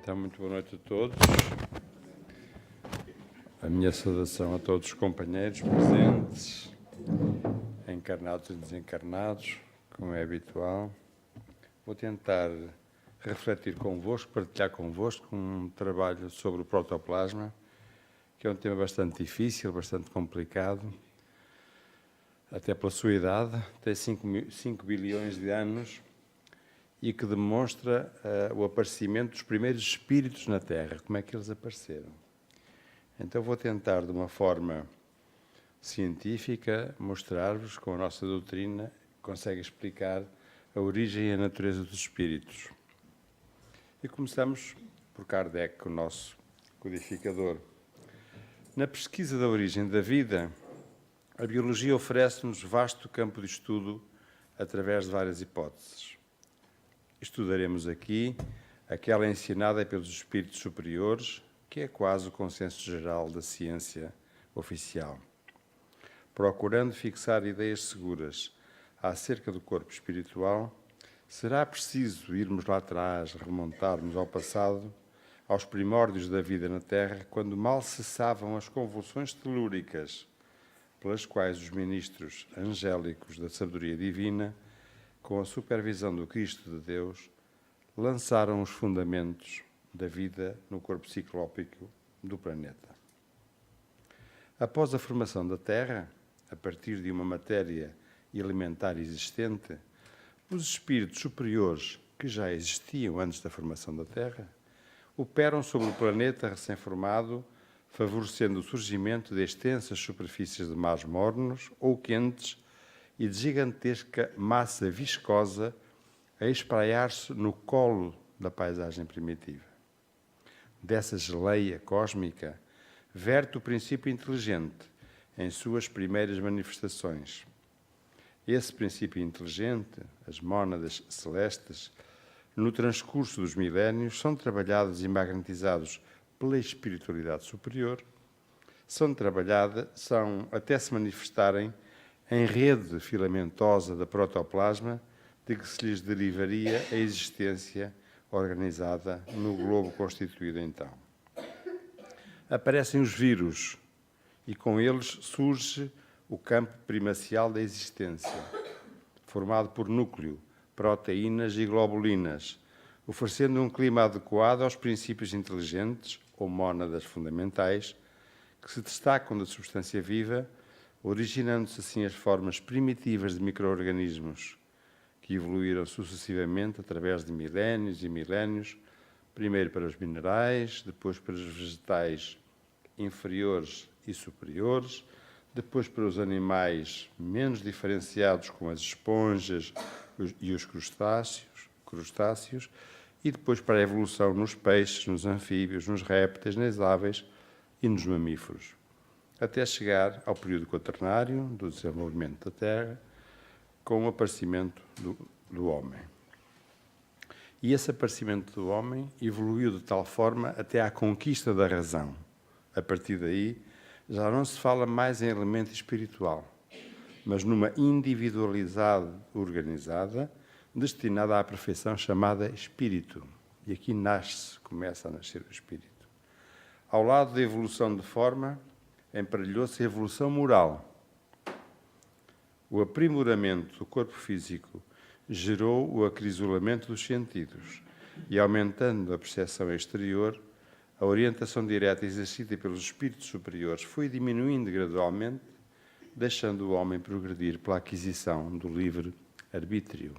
Então, muito boa noite a todos. A minha saudação a todos os companheiros presentes, encarnados e desencarnados, como é habitual. Vou tentar refletir convosco, partilhar convosco um trabalho sobre o protoplasma, que é um tema bastante difícil, bastante complicado, até pela sua idade, tem 5 bilhões de anos, e que demonstra o aparecimento dos primeiros espíritos na Terra, como é que eles apareceram. Então vou tentar, de uma forma científica, mostrar-vos como a nossa doutrina consegue explicar a origem e a natureza dos espíritos. E começamos por Kardec, o nosso codificador. Na pesquisa da origem da vida, a biologia oferece-nos vasto campo de estudo através de várias hipóteses. Estudaremos aqui aquela ensinada pelos espíritos superiores, que é quase o consenso geral da ciência oficial. Procurando fixar ideias seguras acerca do corpo espiritual, será preciso irmos lá atrás, remontarmos ao passado, aos primórdios da vida na Terra, quando mal cessavam as convulsões telúricas, pelas quais os ministros angélicos da sabedoria divina, com a supervisão do Cristo de Deus, lançaram os fundamentos da vida no corpo ciclópico do planeta. Após a formação da Terra, a partir de uma matéria elementar existente, os espíritos superiores, que já existiam antes da formação da Terra, operam sobre o planeta recém-formado, favorecendo o surgimento de extensas superfícies de mares mornos ou quentes e de gigantesca massa viscosa a espraiar-se no colo da paisagem primitiva. Dessa geleia cósmica, verte o princípio inteligente em suas primeiras manifestações. Esse princípio inteligente, as mónadas celestes, no transcurso dos milénios, são trabalhados e magnetizados pela espiritualidade superior, são até se manifestarem em rede filamentosa da protoplasma, de que se lhes derivaria a existência organizada no globo constituído então. Aparecem os vírus e com eles surge o campo primacial da existência, formado por núcleo, proteínas e globulinas, oferecendo um clima adequado aos princípios inteligentes ou mónadas fundamentais que se destacam da substância viva, originando-se assim as formas primitivas de micro-organismos que evoluíram sucessivamente através de milénios e milénios, primeiro para os minerais, depois para os vegetais inferiores e superiores, depois para os animais menos diferenciados, como as esponjas e os crustáceos, e depois para a evolução nos peixes, nos anfíbios, nos répteis, nas aves e nos mamíferos, até chegar ao período quaternário do desenvolvimento da Terra, com o aparecimento do homem. E esse aparecimento do homem evoluiu de tal forma até à conquista da razão. A partir daí, já não se fala mais em elemento espiritual, mas numa individualidade organizada, destinada à perfeição chamada espírito. E aqui começa a nascer o espírito. Ao lado da evolução de forma, emparelhou-se a evolução moral. O aprimoramento do corpo físico gerou o acrisolamento dos sentidos e, aumentando a percepção exterior, a orientação direta exercida pelos espíritos superiores foi diminuindo gradualmente, deixando o homem progredir pela aquisição do livre arbítrio.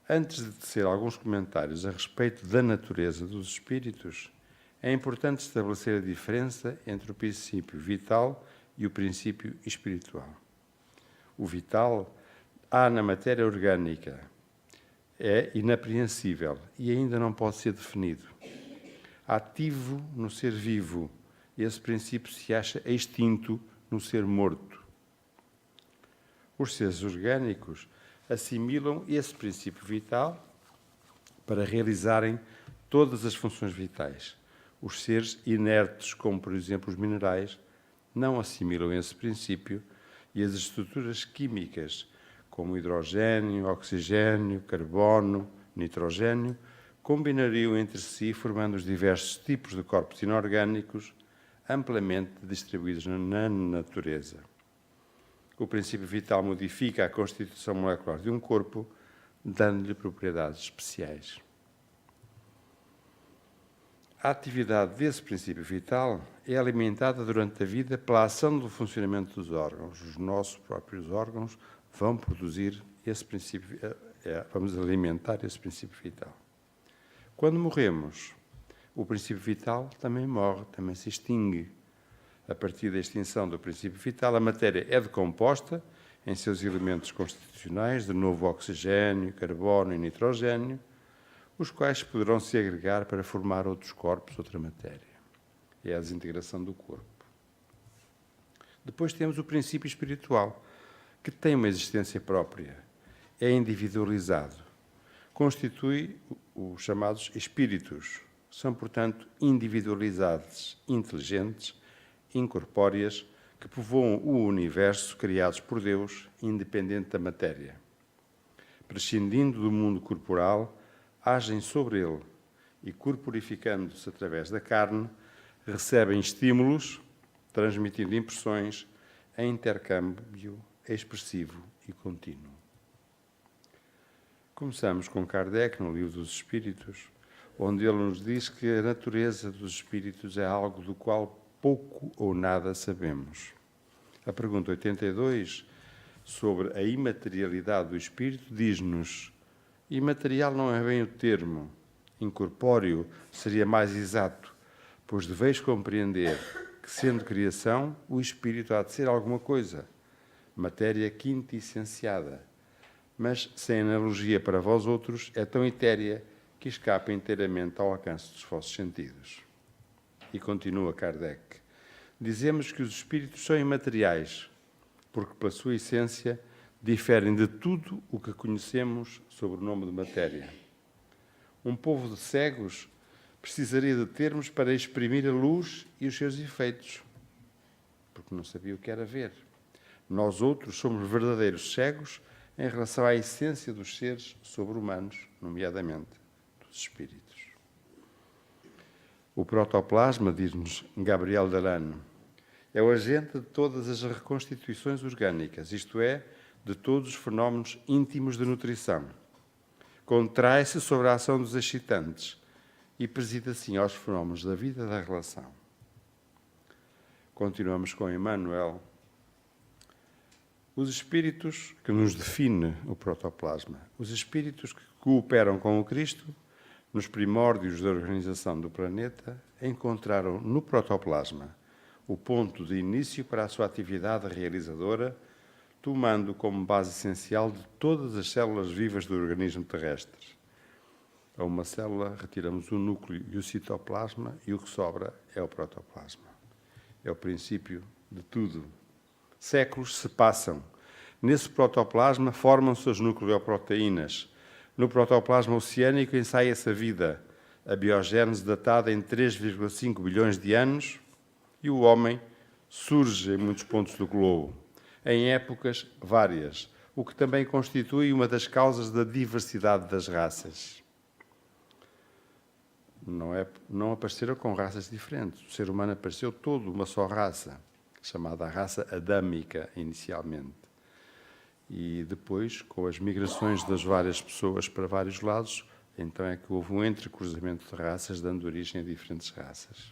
Antes de tecer alguns comentários a respeito da natureza dos espíritos, é importante estabelecer a diferença entre o princípio vital e o princípio espiritual. O vital há na matéria orgânica, é inapreensível e ainda não pode ser definido. Ativo no ser vivo, esse princípio se acha extinto no ser morto. Os seres orgânicos assimilam esse princípio vital para realizarem todas as funções vitais. Os seres inertes, como por exemplo os minerais, não assimilam esse princípio e as estruturas químicas, como hidrogênio, oxigênio, carbono, nitrogênio, combinariam entre si, formando os diversos tipos de corpos inorgânicos amplamente distribuídos na natureza. O princípio vital modifica a constituição molecular de um corpo, dando-lhe propriedades especiais. A atividade desse princípio vital é alimentada durante a vida pela ação do funcionamento dos órgãos. Os nossos próprios órgãos vão produzir esse princípio, vamos alimentar esse princípio vital. Quando morremos, o princípio vital também morre, também se extingue. A partir da extinção do princípio vital, a matéria é decomposta em seus elementos constitucionais, de novo oxigênio, carbono e nitrogênio, os quais poderão se agregar para formar outros corpos, outra matéria. É a desintegração do corpo. Depois temos o princípio espiritual, que tem uma existência própria, é individualizado, constitui os chamados espíritos. São, portanto, individualidades inteligentes, incorpóreas, que povoam o universo criados por Deus, independente da matéria. Prescindindo do mundo corporal, agem sobre ele e, corporificando-se através da carne, recebem estímulos, transmitindo impressões em intercâmbio expressivo e contínuo. Começamos com Kardec, no Livro dos Espíritos, onde ele nos diz que a natureza dos espíritos é algo do qual pouco ou nada sabemos. A pergunta 82, sobre a imaterialidade do espírito, diz-nos: imaterial não é bem o termo, incorpóreo seria mais exato, pois deveis compreender que, sendo criação, o espírito há de ser alguma coisa, matéria quintessenciada, mas sem analogia para vós outros, é tão etérea que escapa inteiramente ao alcance dos vossos sentidos. E continua Kardec: dizemos que os espíritos são imateriais, porque pela sua essência diferem de tudo o que conhecemos sob o nome de matéria. Um povo de cegos precisaria de termos para exprimir a luz e os seus efeitos, porque não sabia o que era ver. Nós outros somos verdadeiros cegos em relação à essência dos seres sobre-humanos, nomeadamente dos espíritos. O protoplasma, diz-nos Gabriel Delano, é o agente de todas as reconstituições orgânicas, isto é, de todos os fenómenos íntimos de nutrição. Contrai-se sobre a ação dos excitantes e preside assim aos fenómenos da vida e da relação. Continuamos com Emmanuel. Os espíritos que nos define o protoplasma, os espíritos que cooperam com o Cristo, nos primórdios da organização do planeta, encontraram no protoplasma o ponto de início para a sua atividade realizadora, tomando como base essencial de todas as células vivas do organismo terrestre. A uma célula retiramos o núcleo e o citoplasma e o que sobra é o protoplasma. É o princípio de tudo. Séculos se passam. Nesse protoplasma formam-se as nucleoproteínas. No protoplasma oceânico ensaia-se a vida, a biogénese datada em 3,5 bilhões de anos, e o homem surge em muitos pontos do globo, em épocas várias, o que também constitui uma das causas da diversidade das raças. Não apareceram com raças diferentes. O ser humano apareceu todo uma só raça, chamada a raça adâmica, inicialmente. E depois, com as migrações das várias pessoas para vários lados, então é que houve um entrecruzamento de raças, dando origem a diferentes raças.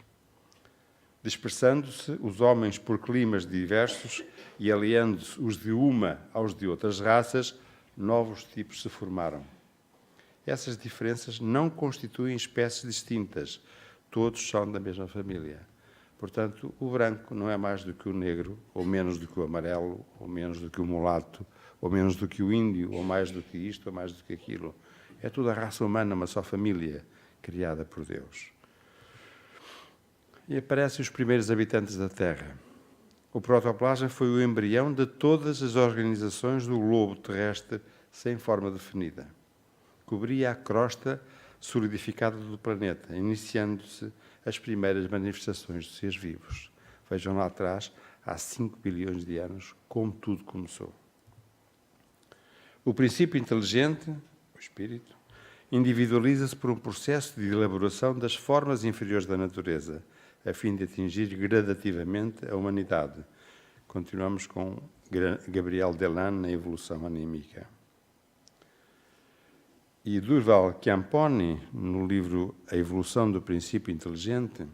Dispersando-se os homens por climas diversos e aliando-se os de uma aos de outras raças, novos tipos se formaram. Essas diferenças não constituem espécies distintas, todos são da mesma família. Portanto, o branco não é mais do que o negro, ou menos do que o amarelo, ou menos do que o mulato, ou menos do que o índio, ou mais do que isto, ou mais do que aquilo. É toda a raça humana, uma só família, criada por Deus. E aparecem os primeiros habitantes da Terra. O protoplasma foi o embrião de todas as organizações do globo terrestre sem forma definida. Cobria a crosta solidificada do planeta, iniciando-se as primeiras manifestações de seres vivos. Vejam lá atrás, há 5 bilhões de anos, como tudo começou. O princípio inteligente, o espírito, individualiza-se por um processo de elaboração das formas inferiores da natureza, a fim de atingir gradativamente a humanidade. Continuamos com Gabriel Delanne na evolução anímica. E Durval Chiamponi, no livro A Evolução do Princípio Inteligente,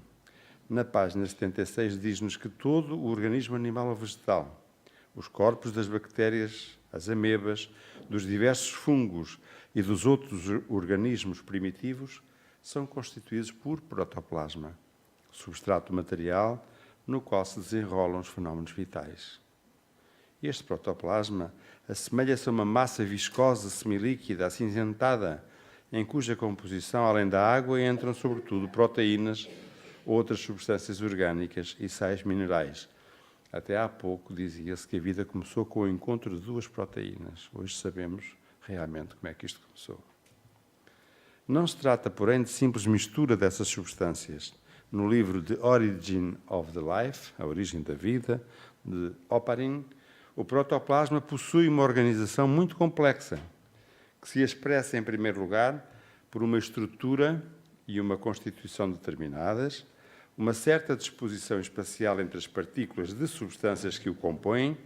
na página 76, diz-nos que todo o organismo animal ou vegetal, os corpos das bactérias, as amebas, dos diversos fungos e dos outros organismos primitivos, são constituídos por protoplasma, substrato material no qual se desenrolam os fenómenos vitais. Este protoplasma assemelha-se a uma massa viscosa, semilíquida, acinzentada, em cuja composição, além da água, entram sobretudo proteínas, outras substâncias orgânicas e sais minerais. Até há pouco dizia-se que a vida começou com o encontro de duas proteínas. Hoje sabemos realmente como é que isto começou. Não se trata, porém, de simples mistura dessas substâncias. No livro The Origin of the Life, A Origem da Vida, de Oparin, o protoplasma possui uma organização muito complexa, que se expressa, em primeiro lugar, por uma estrutura e uma constituição determinadas, uma certa disposição espacial entre as partículas de substâncias que o compõem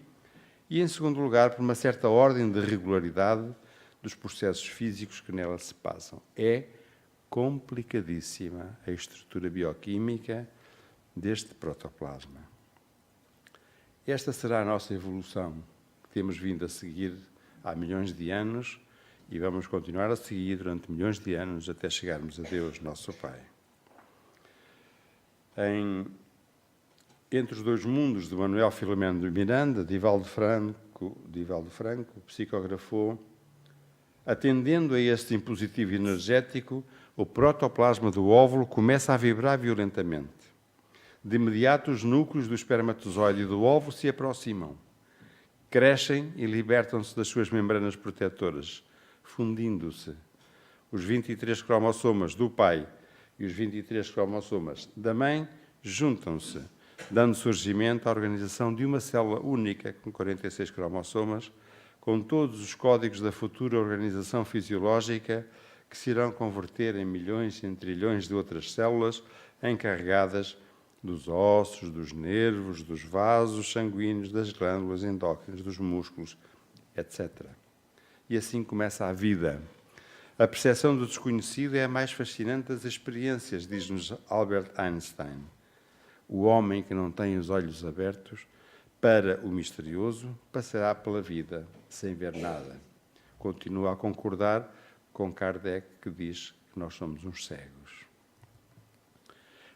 e, em segundo lugar, por uma certa ordem de regularidade dos processos físicos que nela se passam. É complicadíssima a estrutura bioquímica deste protoplasma. Esta será a nossa evolução, que temos vindo a seguir há milhões de anos e vamos continuar a seguir durante milhões de anos até chegarmos a Deus, nosso Pai. Entre os Dois Mundos, de Manuel Filomeno de Miranda, Divaldo Franco psicografou: atendendo a este impositivo energético, o protoplasma do óvulo começa a vibrar violentamente. De imediato, os núcleos do espermatozoide e do óvulo se aproximam, crescem e libertam-se das suas membranas protetoras, fundindo-se. Os 23 cromossomas do pai e os 23 cromossomas da mãe juntam-se, dando surgimento à organização de uma célula única com 46 cromossomas, com todos os códigos da futura organização fisiológica que se irão converter em milhões e em trilhões de outras células encarregadas dos ossos, dos nervos, dos vasos sanguíneos, das glândulas endócrinas, dos músculos, etc. E assim começa a vida. A percepção do desconhecido é a mais fascinante das experiências, diz-nos Albert Einstein. O homem que não tem os olhos abertos para o misterioso passará pela vida sem ver nada. Continua a concordar com Kardec, que diz que nós somos uns cegos.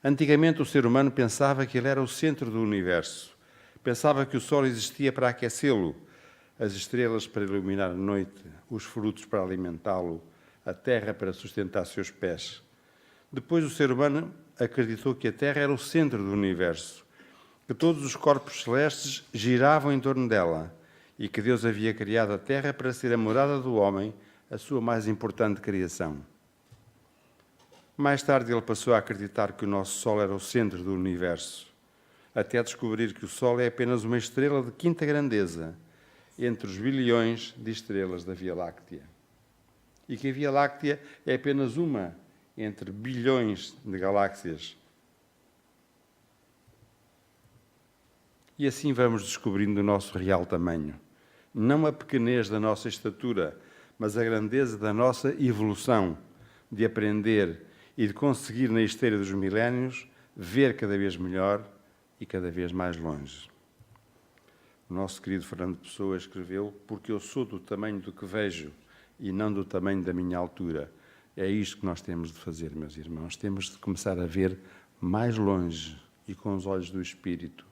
Antigamente o ser humano pensava que ele era o centro do universo. Pensava que o sol existia para aquecê-lo, as estrelas para iluminar a noite, os frutos para alimentá-lo, a terra para sustentar seus pés. Depois o ser humano acreditou que a Terra era o centro do universo, que todos os corpos celestes giravam em torno dela e que Deus havia criado a Terra para ser a morada do homem, a sua mais importante criação. Mais tarde ele passou a acreditar que o nosso Sol era o centro do universo, até descobrir que o Sol é apenas uma estrela de quinta grandeza entre os bilhões de estrelas da Via Láctea. E que a Via Láctea é apenas uma entre bilhões de galáxias. E assim vamos descobrindo o nosso real tamanho. Não a pequenez da nossa estatura, mas a grandeza da nossa evolução, de aprender e de conseguir, na esteira dos milénios, ver cada vez melhor e cada vez mais longe. O nosso querido Fernando Pessoa escreveu: porque eu sou do tamanho do que vejo e não do tamanho da minha altura. É isto que nós temos de fazer, meus irmãos. Temos de começar a ver mais longe e com os olhos do espírito,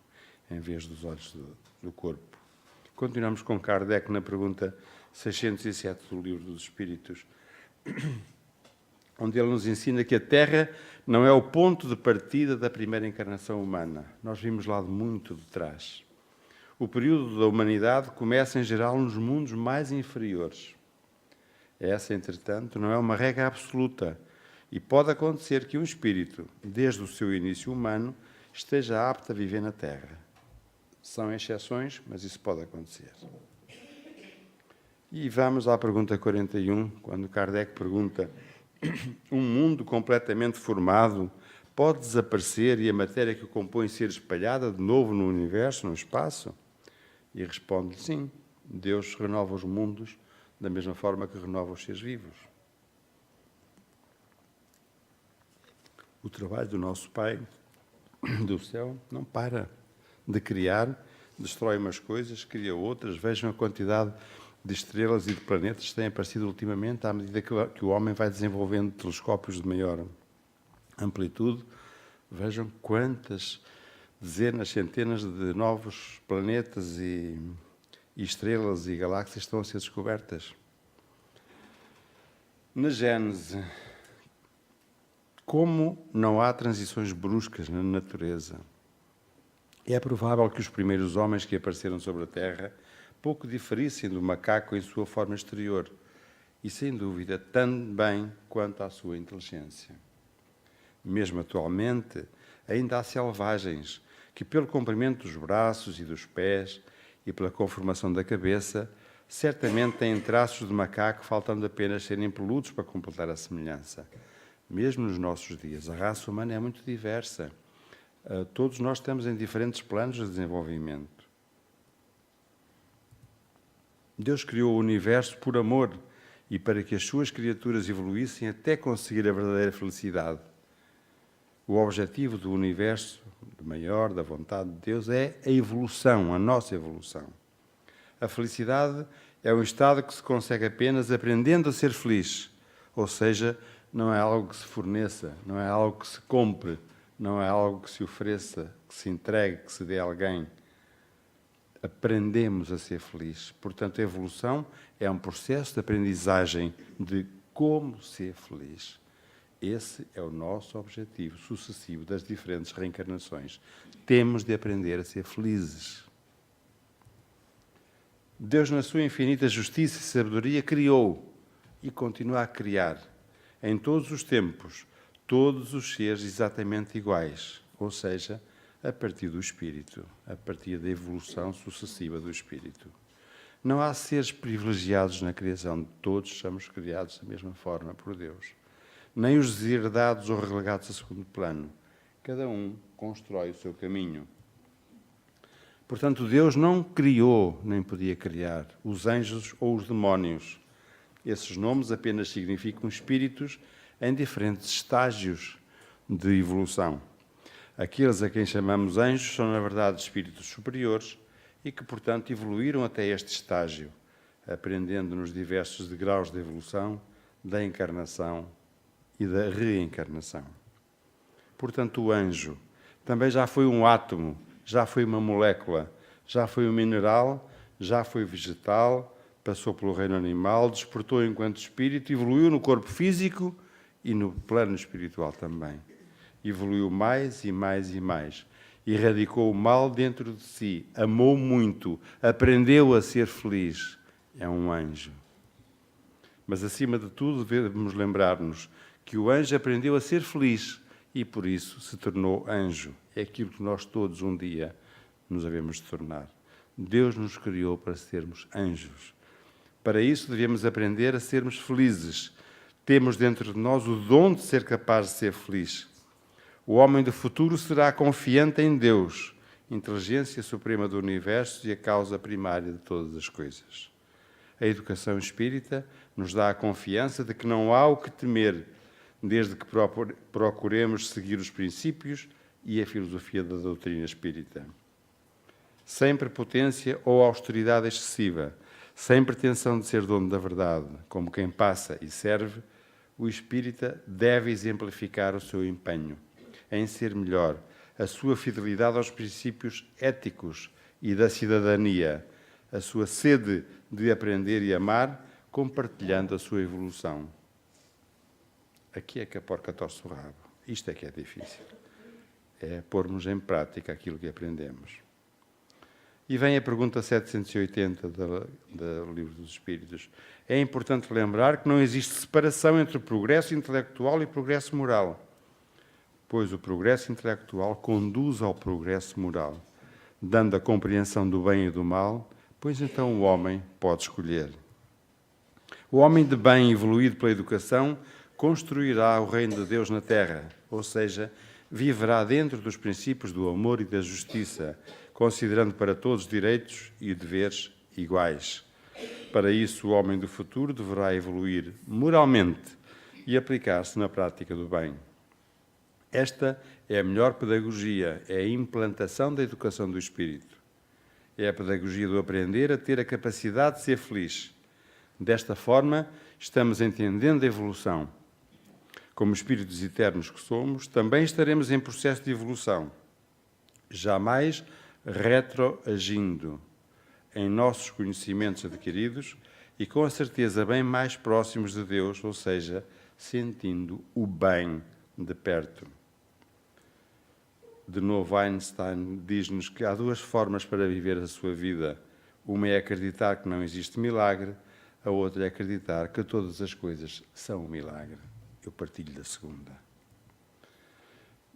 em vez dos olhos do corpo. Continuamos com Kardec na pergunta 607 do Livro dos Espíritos, onde ele nos ensina que a Terra não é o ponto de partida da primeira encarnação humana. Nós vimos lá de muito de trás. O período da humanidade começa, em geral, nos mundos mais inferiores. Essa, entretanto, não é uma regra absoluta e pode acontecer que um espírito, desde o seu início humano, esteja apto a viver na Terra. São exceções, mas isso pode acontecer. E vamos à pergunta 41, quando Kardec pergunta um mundo completamente formado pode desaparecer e a matéria que o compõe ser espalhada de novo no universo, no espaço? E responde-lhe sim. Deus renova os mundos da mesma forma que renova os seres vivos. O trabalho do nosso Pai do céu não para de criar, destrói umas coisas, cria outras. Vejam a quantidade de estrelas e de planetas que têm aparecido ultimamente, à medida que o homem vai desenvolvendo telescópios de maior amplitude. Vejam quantas dezenas, centenas de novos planetas e estrelas e galáxias estão a ser descobertas. Na Gênese, como não há transições bruscas na natureza, é provável que os primeiros homens que apareceram sobre a Terra pouco diferissem do macaco em sua forma exterior e, sem dúvida, também quanto à sua inteligência. Mesmo atualmente, ainda há selvagens que, pelo comprimento dos braços e dos pés e pela conformação da cabeça, certamente têm traços de macaco, faltando apenas serem peludos para completar a semelhança. Mesmo nos nossos dias, a raça humana é muito diversa. Todos nós estamos em diferentes planos de desenvolvimento. Deus criou o universo por amor e para que as suas criaturas evoluíssem até conseguir a verdadeira felicidade. O objetivo do universo maior, da vontade de Deus, é a evolução, a nossa evolução. A felicidade é um estado que se consegue apenas aprendendo a ser feliz, ou seja, não é algo que se forneça, não é algo que se compre, não é algo que se ofereça, que se entregue, que se dê a alguém. Aprendemos a ser felizes. Portanto, a evolução é um processo de aprendizagem de como ser feliz. Esse é o nosso objetivo sucessivo das diferentes reencarnações. Temos de aprender a ser felizes. Deus, na sua infinita justiça e sabedoria, criou e continua a criar, em todos os tempos, todos os seres exatamente iguais, ou seja, a partir do Espírito, a partir da evolução sucessiva do Espírito. Não há seres privilegiados na criação, todos somos criados da mesma forma por Deus. Nem os desherdados ou relegados a segundo plano. Cada um constrói o seu caminho. Portanto, Deus não criou, nem podia criar, os anjos ou os demónios. Esses nomes apenas significam espíritos em diferentes estágios de evolução. Aqueles a quem chamamos anjos são, na verdade, espíritos superiores e que, portanto, evoluíram até este estágio, aprendendo nos diversos degraus de evolução, da encarnação e da reencarnação. Portanto, o anjo também já foi um átomo, já foi uma molécula, já foi um mineral, já foi vegetal, passou pelo reino animal, despertou enquanto espírito, evoluiu no corpo físico e no plano espiritual também. Evoluiu mais e mais e mais. Erradicou o mal dentro de si, amou muito, aprendeu a ser feliz. É um anjo. Mas, acima de tudo, devemos lembrar-nos que o anjo aprendeu a ser feliz e, por isso, se tornou anjo. É aquilo que nós todos um dia nos havemos de tornar. Deus nos criou para sermos anjos. Para isso, devemos aprender a sermos felizes. Temos dentro de nós o dom de ser capaz de ser feliz. O homem do futuro será confiante em Deus, inteligência suprema do universo e a causa primária de todas as coisas. A educação espírita nos dá a confiança de que não há o que temer, desde que procuremos seguir os princípios e a filosofia da doutrina espírita. Sem prepotência ou austeridade excessiva, sem pretensão de ser dono da verdade, como quem passa e serve, o espírita deve exemplificar o seu empenho em ser melhor, a sua fidelidade aos princípios éticos e da cidadania, a sua sede de aprender e amar, compartilhando a sua evolução. Aqui é que a porca torce o rabo. Isto é que é difícil. É pormos em prática aquilo que aprendemos. E vem a pergunta 780 do Livro dos Espíritos. É importante lembrar que não existe separação entre o progresso intelectual e o progresso moral, pois o progresso intelectual conduz ao progresso moral, dando a compreensão do bem e do mal, pois então o homem pode escolher. O homem de bem, evoluído pela educação, construirá o reino de Deus na terra, ou seja, viverá dentro dos princípios do amor e da justiça, considerando para todos direitos e deveres iguais. Para isso, o homem do futuro deverá evoluir moralmente e aplicar-se na prática do bem. Esta é a melhor pedagogia, é a implantação da educação do espírito. É a pedagogia do aprender a ter a capacidade de ser feliz. Desta forma, estamos entendendo a evolução. Como espíritos eternos que somos, também estaremos em processo de evolução, jamais retroagindo em nossos conhecimentos adquiridos e com a certeza bem mais próximos de Deus, ou seja, sentindo o bem de perto. De novo, Einstein diz-nos que há duas formas para viver a sua vida. Uma é acreditar que não existe milagre, a outra é acreditar que todas as coisas são um milagre. Eu partilho da segunda.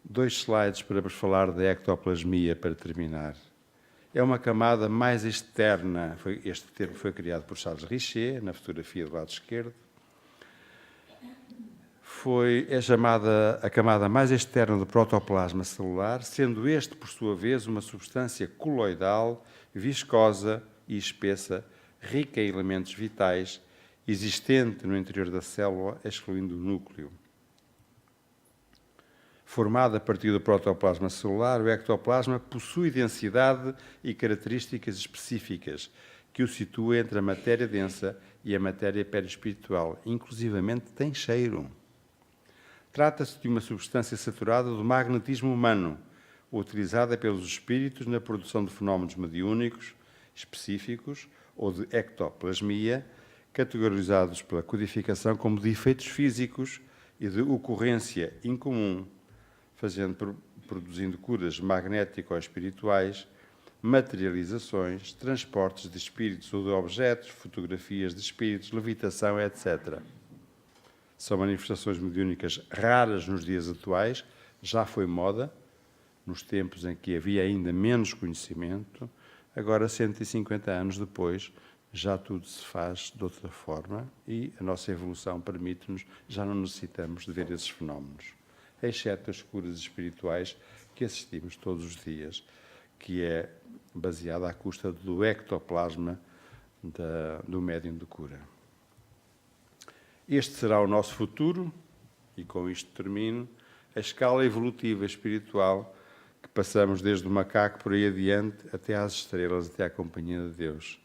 2 slides para vos falar da ectoplasmia para terminar. É uma camada mais externa. Este termo foi criado por Charles Richet, na fotografia do lado esquerdo. É chamada a camada mais externa do protoplasma celular, sendo este, por sua vez, uma substância coloidal, viscosa e espessa, rica em elementos vitais, existente no interior da célula, excluindo o núcleo. Formado a partir do protoplasma celular, o ectoplasma possui densidade e características específicas que o situa entre a matéria densa e a matéria perispiritual. Inclusivamente tem cheiro. Trata-se de uma substância saturada do magnetismo humano, utilizada pelos espíritos na produção de fenómenos mediúnicos específicos ou de ectoplasmia, categorizados pela codificação como de efeitos físicos e de ocorrência incomum, produzindo curas magnético-espirituais, materializações, transportes de espíritos ou de objetos, fotografias de espíritos, levitação, etc. São manifestações mediúnicas raras nos dias atuais, já foi moda, nos tempos em que havia ainda menos conhecimento, agora, 150 anos depois, já tudo se faz de outra forma e a nossa evolução permite-nos, já não necessitamos de ver esses fenómenos, exceto as curas espirituais que assistimos todos os dias, que é baseada à custa do ectoplasma do médium de cura. Este será o nosso futuro, e com isto termino, a escala evolutiva espiritual que passamos desde o macaco por aí adiante até às estrelas, até à companhia de Deus.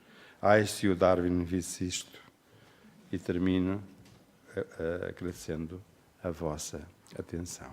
Se o Darwin visse isto, e termino agradecendo a vossa atenção.